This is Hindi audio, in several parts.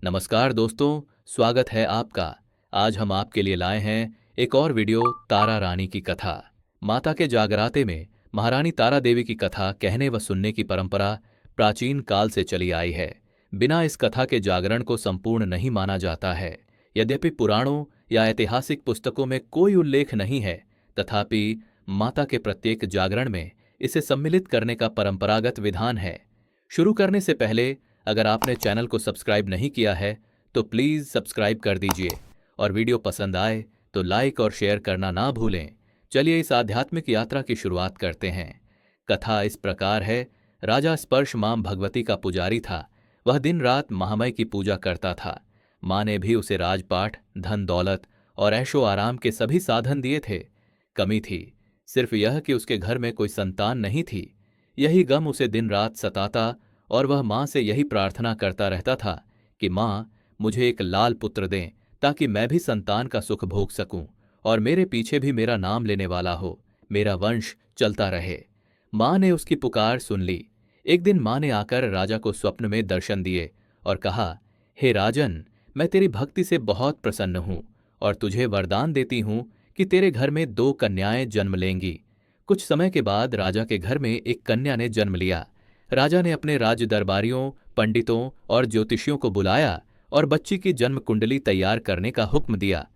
नमस्कार दोस्तों, स्वागत है आपका। आज हम आपके लिए लाए हैं एक और वीडियो तारा रानी की कथा। माता के जागराते में महारानी तारा देवी की कथा कहने व सुनने की परंपरा प्राचीन काल से चली आई है। बिना इस कथा के जागरण को संपूर्ण नहीं माना जाता है। यद्यपि पुराणों या ऐतिहासिक पुस्तकों में कोई उल्लेख नहीं है, तथापि माता के प्रत्येक जागरण में इसे सम्मिलित करने का परंपरागत विधान है। शुरू करने से पहले अगर आपने चैनल को सब्सक्राइब नहीं किया है तो प्लीज़ सब्सक्राइब कर दीजिए और वीडियो पसंद आए तो लाइक और शेयर करना ना भूलें। चलिए इस आध्यात्मिक यात्रा की शुरुआत करते हैं। कथा इस प्रकार है। राजा स्पर्श मां भगवती का पुजारी था। वह दिन रात महामय की पूजा करता था। माँ ने भी उसे राजपाठ, धन दौलत और ऐशो आराम के सभी साधन दिए थे। कमी थी सिर्फ यह कि उसके घर में कोई संतान नहीं थी। यही गम उसे दिन रात सताता और वह माँ से यही प्रार्थना करता रहता था कि माँ, मुझे एक लाल पुत्र दें ताकि मैं भी संतान का सुख भोग सकूं और मेरे पीछे भी मेरा नाम लेने वाला हो, मेरा वंश चलता रहे। माँ ने उसकी पुकार सुन ली। एक दिन माँ ने आकर राजा को स्वप्न में दर्शन दिए और कहा, हे राजन, मैं तेरी भक्ति से बहुत प्रसन्न हूँ और तुझे वरदान देती हूँ कि तेरे घर में 2 कन्याएं जन्म लेंगी। कुछ समय के बाद राजा के घर में एक कन्या ने जन्म लिया। राजा ने अपने राज दरबारियों, पंडितों और ज्योतिषियों को बुलाया और बच्ची की जन्म कुंडली तैयार करने का हुक्म दिया।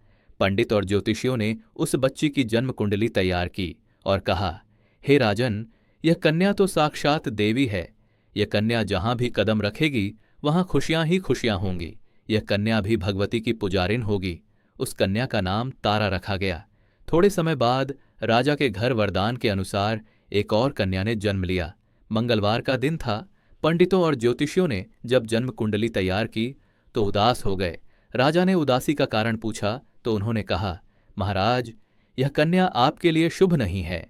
पंडित और ज्योतिषियों ने उस बच्ची की जन्म कुंडली तैयार की और कहा, हे राजन, यह कन्या तो साक्षात देवी है। यह कन्या जहां भी कदम रखेगी वहां खुशियां ही खुशियां होंगी। यह कन्या भी भगवती की पुजारिन होगी। उस कन्या का नाम तारा रखा गया। थोड़े समय बाद राजा के घर वरदान के अनुसार एक और कन्या ने जन्म लिया। मंगलवार का दिन था। पंडितों और ज्योतिषियों ने जब जन्म कुंडली तैयार की तो उदास हो गए। राजा ने उदासी का कारण पूछा तो उन्होंने कहा, महाराज, यह कन्या आपके लिए शुभ नहीं है।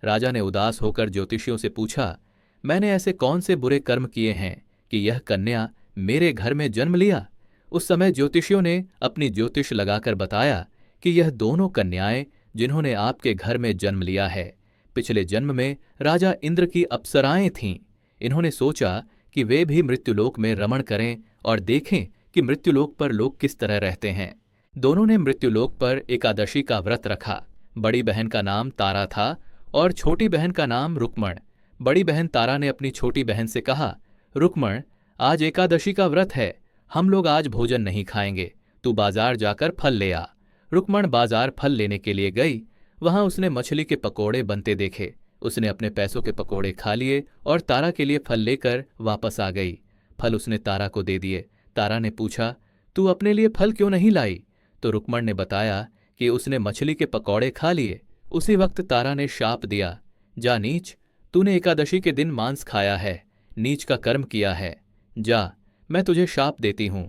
राजा ने उदास होकर ज्योतिषियों से पूछा, मैंने ऐसे कौन से बुरे कर्म किए हैं कि यह कन्या मेरे घर में जन्म लिया? उस समय ज्योतिषियों ने अपनी ज्योतिष लगाकर बताया कि यह दोनों कन्याएं जिन्होंने आपके घर में जन्म लिया है, पिछले जन्म में राजा इंद्र की अप्सराएं थीं। इन्होंने सोचा कि वे भी मृत्युलोक में रमण करें और देखें कि मृत्युलोक पर लोग किस तरह रहते हैं। दोनों ने मृत्युलोक पर एकादशी का व्रत रखा। बड़ी बहन का नाम तारा था और छोटी बहन का नाम रुक्मण। बड़ी बहन तारा ने अपनी छोटी बहन से कहा, रुक्मण, आज एकादशी का व्रत है, हम लोग आज भोजन नहीं खाएंगे, तू बाजार जाकर फल ले आ। रुक्मण बाजार फल लेने के लिए गई। वहां उसने मछली के पकोड़े बनते देखे। उसने अपने पैसों के पकोड़े खा लिए और तारा के लिए फल लेकर वापस आ गई। फल उसने तारा को दे दिए। तारा ने पूछा, तू अपने लिए फल क्यों नहीं लाई? तो रुक्मण ने बताया कि उसने मछली के पकौड़े खा लिए। उसी वक्त तारा ने शाप दिया, जा नीच, तूने एकादशी के दिन मांस खाया है, नीच का कर्म किया है। जा, मैं तुझे शाप देती हूं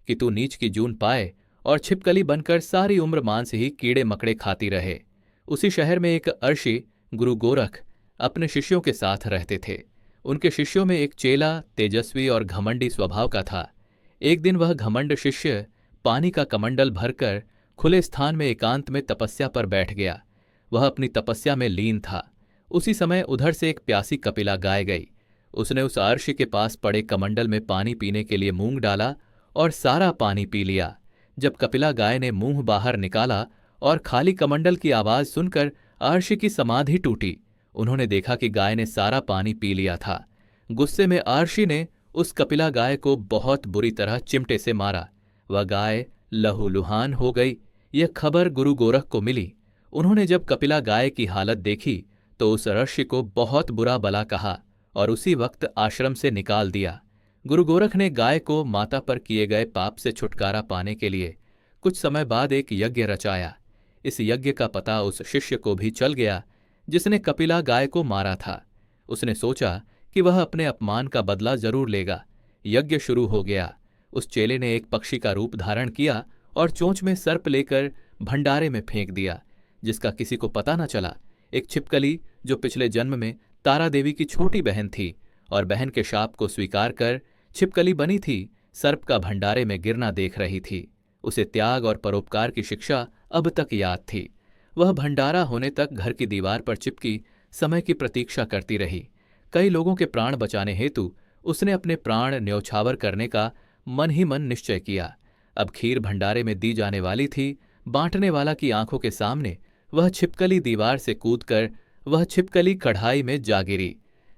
कि तू नीच की जून पाए और छिपकली बनकर सारी उम्र मांस ही कीड़े मकड़े खाती रहे। उसी शहर में एक अर्षि गुरु गोरख अपने शिष्यों के साथ रहते थे। उनके शिष्यों में एक चेला तेजस्वी और घमंडी स्वभाव का था। एक दिन वह घमंड शिष्य पानी का कमंडल भरकर खुले स्थान में एकांत में तपस्या पर बैठ गया। वह अपनी तपस्या में लीन था। उसी समय उधर से एक प्यासी कपिला गाय गई। उसने उस अर्षि के पास पड़े कमंडल में पानी पीने के लिए मूंग डाला और सारा पानी पी लिया। जब कपिला गाय ने मुंह बाहर निकाला और खाली कमंडल की आवाज सुनकर अर्षि की समाधि टूटी। उन्होंने देखा कि गाय ने सारा पानी पी लिया था। गुस्से में अर्षि ने उस कपिला गाय को बहुत बुरी तरह चिमटे से मारा। वह गाय लहूलुहान हो गई। यह खबर गुरु गोरख को मिली। उन्होंने जब कपिला गाय की हालत देखी तो उस अर्षि को बहुत बुरा भला कहा और उसी वक्त आश्रम से निकाल दिया। गुरु गोरख ने गाय को माता पर किए गए पाप से छुटकारा पाने के लिए कुछ समय बाद एक यज्ञ रचाया। इस यज्ञ का पता उस शिष्य को भी चल गया जिसने कपिला गाय को मारा था। उसने सोचा कि वह अपने अपमान का बदला जरूर लेगा। यज्ञ शुरू हो गया। उस चेले ने एक पक्षी का रूप धारण किया और चोंच में सर्प लेकर भंडारे में फेंक दिया, जिसका किसी को पता न चला। एक छिपकली जो पिछले जन्म में तारा देवी की छोटी बहन थी और बहन के शाप को स्वीकार कर छिपकली बनी थी, सर्प का भंडारे में गिरना देख रही थी। उसे त्याग और परोपकार की शिक्षा अब तक याद थी। वह भंडारा होने तक घर की दीवार पर चिपकी समय की प्रतीक्षा करती रही। कई लोगों के प्राण बचाने हेतु उसने अपने प्राण न्यौछावर करने का मन ही मन निश्चय किया। अब खीर भंडारे में दी जाने वाली थी। बांटने वाला की आंखों के सामने वह छिपकली दीवार से कूदकर वह छिपकली कढ़ाई में जा गिरी।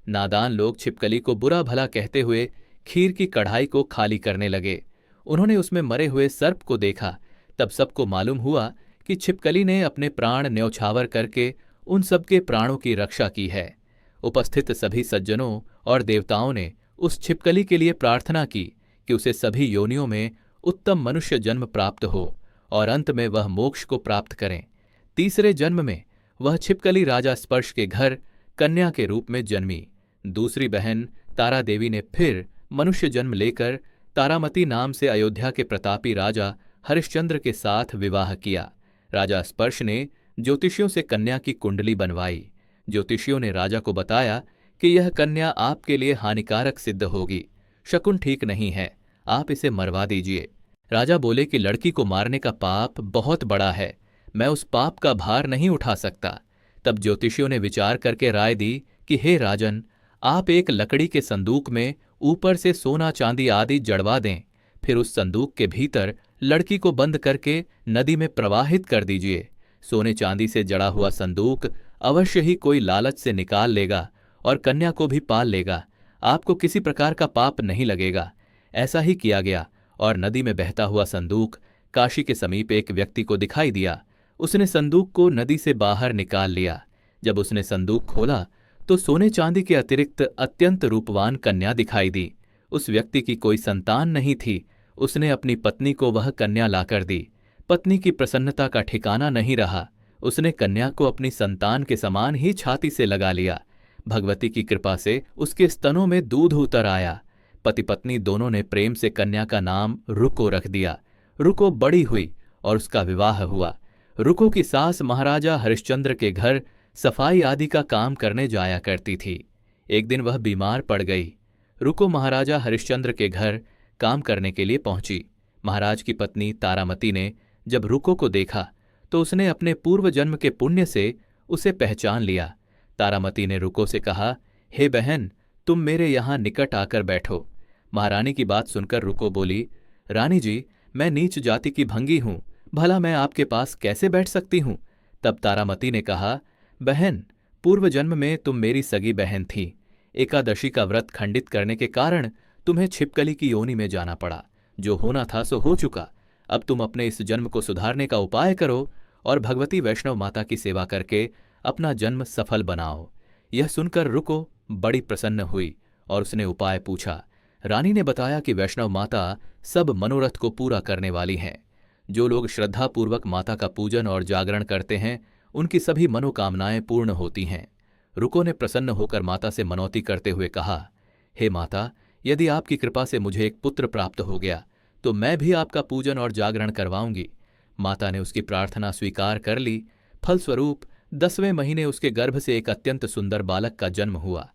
नादान लोग छिपकली को बुरा भला कहते हुए खीर की कढ़ाई को खाली करने लगे। उन्होंने उसमें मरे हुए सर्प को देखा। तब सबको मालूम हुआ कि छिपकली ने अपने प्राण न्यौछावर करके उन सबके प्राणों की रक्षा की है। उपस्थित सभी सज्जनों और देवताओं ने उस छिपकली के लिए प्रार्थना की कि उसे सभी योनियों में उत्तम मनुष्य जन्म प्राप्त हो और अंत में वह मोक्ष को प्राप्त करें। तीसरे जन्म में वह छिपकली राजा स्पर्श के घर कन्या के रूप में जन्मी। दूसरी बहन तारा देवी ने फिर मनुष्य जन्म लेकर तारामती नाम से अयोध्या के प्रतापी राजा हरिश्चंद्र के साथ विवाह किया। राजा स्पर्श ने ज्योतिषियों से कन्या की कुंडली बनवाई। ज्योतिषियों ने राजा को बताया कि यह कन्या आपके लिए हानिकारक सिद्ध होगी, शकुन ठीक नहीं है, आप इसे मरवा दीजिए। राजा बोले कि लड़की को मारने का पाप बहुत बड़ा है, मैं उस पाप का भार नहीं उठा सकता। तब ज्योतिषियों ने विचार करके राय दी कि हे राजन, आप एक लकड़ी के संदूक में ऊपर से सोना चांदी आदि जड़वा दें, फिर उस संदूक के भीतर लड़की को बंद करके नदी में प्रवाहित कर दीजिए। सोने चांदी से जड़ा हुआ संदूक अवश्य ही कोई लालच से निकाल लेगा और कन्या को भी पाल लेगा, आपको किसी प्रकार का पाप नहीं लगेगा। ऐसा ही किया गया और नदी में बहता हुआ संदूक काशी के समीप एक व्यक्ति को दिखाई दिया। उसने संदूक को नदी से बाहर निकाल लिया। जब उसने संदूक खोला तो सोने चांदी के अतिरिक्त अत्यंत रूपवान कन्या दिखाई दी। उस व्यक्ति की कोई संतान नहीं थी। उसने अपनी पत्नी को वह कन्या लाकर दी। पत्नी की प्रसन्नता का ठिकाना नहीं रहा। उसने कन्या को अपनी संतान के समान ही छाती से लगा लिया। भगवती की कृपा से उसके स्तनों में दूध उतर आया। पति पत्नी दोनों ने प्रेम से कन्या का नाम रुको रख दिया। रुको बड़ी हुई और उसका विवाह हुआ। रुको की सास महाराजा हरिश्चंद्र के घर सफाई आदि का काम करने जाया करती थी। एक दिन वह बीमार पड़ गई। रुको महाराजा हरिश्चंद्र के घर काम करने के लिए पहुंची। महाराज की पत्नी तारामती ने जब रुको को देखा तो उसने अपने पूर्व जन्म के पुण्य से उसे पहचान लिया। तारामती ने रुको से कहा, हे बहन, तुम मेरे यहां निकट आकर बैठो। महारानी की बात सुनकर रुको बोली, रानी जी, मैं नीच जाति की भंगी हूं, भला मैं आपके पास कैसे बैठ सकती हूं। तब तारामती ने कहा, बहन, पूर्व जन्म में तुम मेरी सगी बहन थी। एकादशी का व्रत खंडित करने के कारण तुम्हें छिपकली की योनि में जाना पड़ा। जो होना था सो हो चुका। अब तुम अपने इस जन्म को सुधारने का उपाय करो और भगवती वैष्णव माता की सेवा करके अपना जन्म सफल बनाओ। यह सुनकर रुको बड़ी प्रसन्न हुई और उसने उपाय पूछा। रानी ने बताया कि वैष्णव माता सब मनोरथ को पूरा करने वाली हैं। जो लोग श्रद्धापूर्वक माता का पूजन और जागरण करते हैं उनकी सभी मनोकामनाएं पूर्ण होती हैं। रुको ने प्रसन्न होकर माता से मनौती करते हुए कहा, हे माता, यदि आपकी कृपा से मुझे एक पुत्र प्राप्त हो गया तो मैं भी आपका पूजन और जागरण करवाऊंगी। माता ने उसकी प्रार्थना स्वीकार कर ली। फलस्वरूप 10वें महीने उसके गर्भ से एक अत्यंत सुंदर बालक का जन्म हुआ।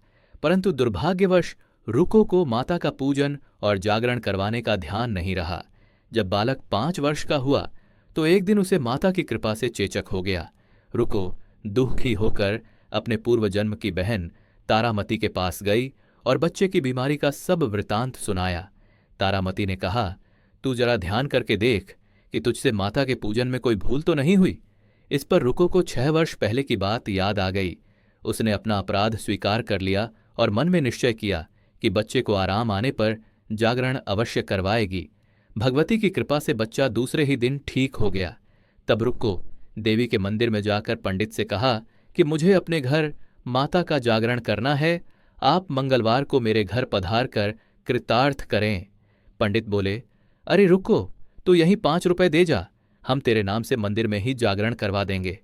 परंतु दुर्भाग्यवश रुको को माता का पूजन और जागरण करवाने का ध्यान नहीं रहा। जब बालक 5 वर्ष का हुआ तो एक दिन उसे माता की कृपा से चेचक हो गया। रुको दुखी होकर अपने पूर्व जन्म की बहन तारामती के पास गई और बच्चे की बीमारी का सब वृतांत सुनाया। तारामती ने कहा, तू जरा ध्यान करके देख कि तुझसे माता के पूजन में कोई भूल तो नहीं हुई। इस पर रुको को 6 वर्ष पहले की बात याद आ गई। उसने अपना अपराध स्वीकार कर लिया और मन में निश्चय किया कि बच्चे को आराम आने पर जागरण अवश्य करवाएगी। भगवती की कृपा से बच्चा दूसरे ही दिन ठीक हो गया। तब रुको देवी के मंदिर में जाकर पंडित से कहा कि मुझे अपने घर माता का जागरण करना है, आप मंगलवार को मेरे घर पधार कर कृतार्थ करें। पंडित बोले, अरे रुको, तू यहीं 5 रुपए दे जा, हम तेरे नाम से मंदिर में ही जागरण करवा देंगे।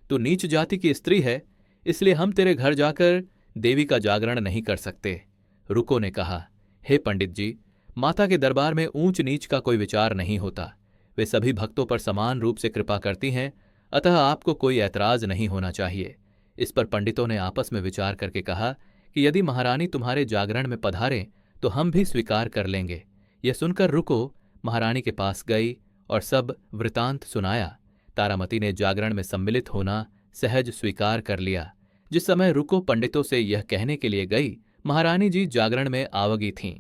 तू नीच जाति की स्त्री है, इसलिए हम तेरे घर जाकर देवी का जागरण नहीं कर सकते। रुको ने कहा, हे पंडित जी, माता के दरबार में ऊंच नीच का कोई विचार नहीं होता। वे सभी भक्तों पर समान रूप से कृपा करती हैं, अतः आपको कोई ऐतराज नहीं होना चाहिए। इस पर पंडितों ने आपस में विचार करके कहा कि यदि महारानी तुम्हारे जागरण में पधारें तो हम भी स्वीकार कर लेंगे। यह सुनकर रुको महारानी के पास गई और सब वृतांत सुनाया। तारामती ने जागरण में सम्मिलित होना सहज स्वीकार कर लिया। जिस समय रुको पंडितों से यह कहने के लिए गई, महारानी जी जागरण में आवगी थीं।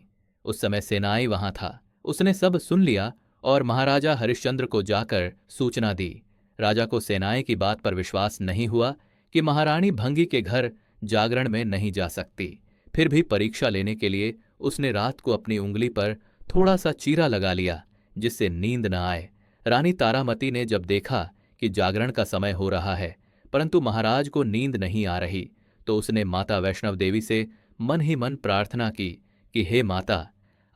उस समय सेनाई वहां था। उसने सब सुन लिया और महाराजा हरिश्चंद्र को जाकर सूचना दी। राजा को सेनाएं की बात पर विश्वास नहीं हुआ कि महारानी भंगी के घर जागरण में नहीं जा सकती। फिर भी परीक्षा लेने के लिए उसने रात को अपनी उंगली पर थोड़ा सा चीरा लगा लिया जिससे नींद न आए। रानी तारामती ने जब देखा कि जागरण का समय हो रहा है परंतु महाराज को नींद नहीं आ रही तो उसने माता वैष्णव देवी से मन ही मन प्रार्थना की कि हे माता,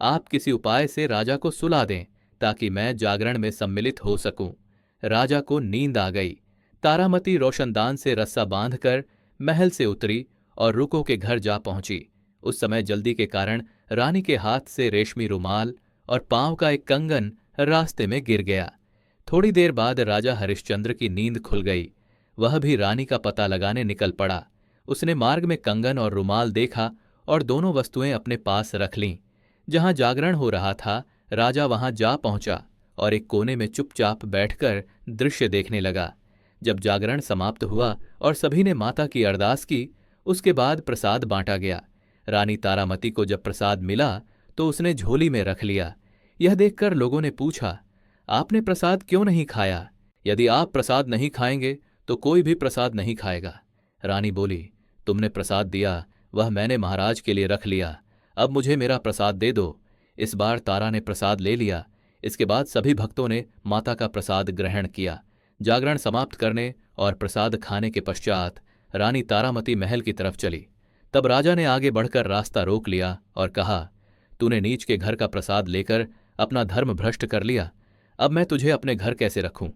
आप किसी उपाय से राजा को सुला दें ताकि मैं जागरण में सम्मिलित हो सकूं। राजा को नींद आ गई। तारामती रोशनदान से रस्सा बांधकर महल से उतरी और रुको के घर जा पहुंची। उस समय जल्दी के कारण रानी के हाथ से रेशमी रुमाल और पांव का एक कंगन रास्ते में गिर गया। थोड़ी देर बाद राजा हरिश्चंद्र की नींद खुल गई। वह भी रानी का पता लगाने निकल पड़ा। उसने मार्ग में कंगन और रुमाल देखा और दोनों वस्तुएं अपने पास रख लीं। जहां जागरण हो रहा था राजा वहां जा पहुंचा और एक कोने में चुपचाप बैठकर दृश्य देखने लगा। जब जागरण समाप्त हुआ और सभी ने माता की अरदास की उसके बाद प्रसाद बांटा गया। रानी तारामती को जब प्रसाद मिला तो उसने झोली में रख लिया। यह देखकर लोगों ने पूछा, आपने प्रसाद क्यों नहीं खाया? यदि आप प्रसाद नहीं खाएंगे तो कोई भी प्रसाद नहीं खाएगा। रानी बोली, तुमने प्रसाद दिया वह मैंने महाराज के लिए रख लिया, अब मुझे मेरा प्रसाद दे दो। इस बार तारा ने प्रसाद ले लिया। इसके बाद सभी भक्तों ने माता का प्रसाद ग्रहण किया। जागरण समाप्त करने और प्रसाद खाने के पश्चात रानी तारामती महल की तरफ चली। तब राजा ने आगे बढ़कर रास्ता रोक लिया और कहा, तूने नीच के घर का प्रसाद लेकर अपना धर्म भ्रष्ट कर लिया। अब मैं तुझे अपने घर कैसे रखूं?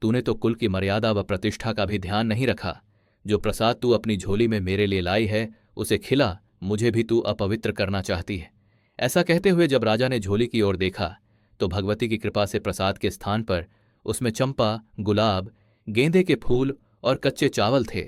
तूने तो कुल की मर्यादा व प्रतिष्ठा का भी ध्यान नहीं रखा। जो प्रसाद तू अपनी झोली में मेरे लिए लाई है उसे खिला, मुझे भी तू अपवित्र करना चाहती है। ऐसा कहते हुए जब राजा ने झोली की ओर देखा तो भगवती की कृपा से प्रसाद के स्थान पर उसमें चंपा, गुलाब, गेंदे के फूल और कच्चे चावल थे।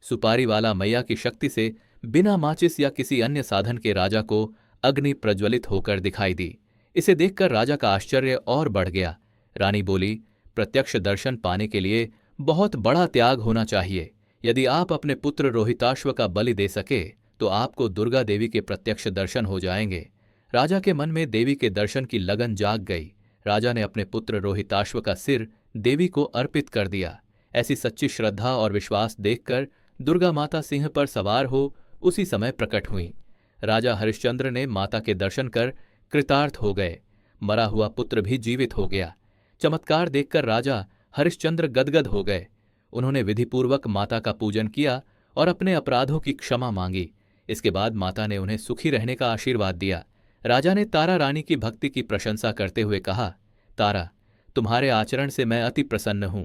सुपारी वाला मैया की शक्ति से बिना माचिस या किसी अन्य साधन के राजा को अग्नि प्रज्वलित होकर दिखाई दी। इसे देखकर राजा का आश्चर्य और बढ़ गया। रानी बोली, प्रत्यक्ष दर्शन पाने के लिए बहुत बड़ा त्याग होना चाहिए। यदि आप अपने पुत्र रोहिताश्व का बलि दे सके तो आपको दुर्गा देवी के प्रत्यक्ष दर्शन हो जाएंगे। राजा के मन में देवी के दर्शन की लगन जाग गई। राजा ने अपने पुत्र रोहिताश्व का सिर देवी को अर्पित कर दिया। ऐसी सच्ची श्रद्धा और विश्वास देखकर दुर्गा माता सिंह पर सवार हो उसी समय प्रकट हुई। राजा हरिश्चंद्र ने माता के दर्शन कर कृतार्थ हो गए। मरा हुआ पुत्र भी जीवित हो गया। चमत्कार देखकर राजा हरिश्चंद्र गदगद हो गए। उन्होंने विधिपूर्वक माता का पूजन किया और अपने अपराधों की क्षमा मांगी। इसके बाद माता ने उन्हें सुखी रहने का आशीर्वाद दिया। राजा ने तारा रानी की भक्ति की प्रशंसा करते हुए कहा, तारा, तुम्हारे आचरण से मैं अति प्रसन्न हूं।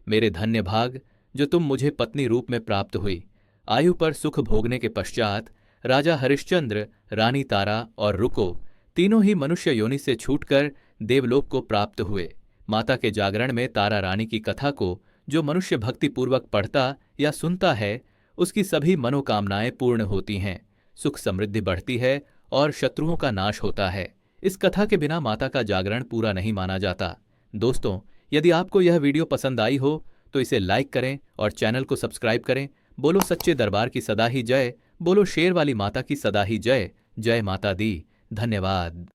मेरे धन्य भाग जो तुम मुझे पत्नी रूप में प्राप्त हुई। आयु पर सुख भोगने के पश्चात राजा हरिश्चंद्र, रानी तारा और रुको तीनों ही मनुष्य योनि से छूटकर देवलोक को प्राप्त हुए। माता के जागरण में तारा रानी की कथा को जो मनुष्य भक्तिपूर्वक पढ़ता या सुनता है उसकी सभी मनोकामनाएं पूर्ण होती हैं, सुख समृद्धि बढ़ती है और शत्रुओं का नाश होता है। इस कथा के बिना माता का जागरण पूरा नहीं माना जाता। दोस्तों, यदि आपको यह वीडियो पसंद आई हो तो इसे लाइक करें और चैनल को सब्सक्राइब करें। बोलो सच्चे दरबार की सदा ही जय। बोलो शेर वाली माता की सदा ही जय। जय माता दी। धन्यवाद।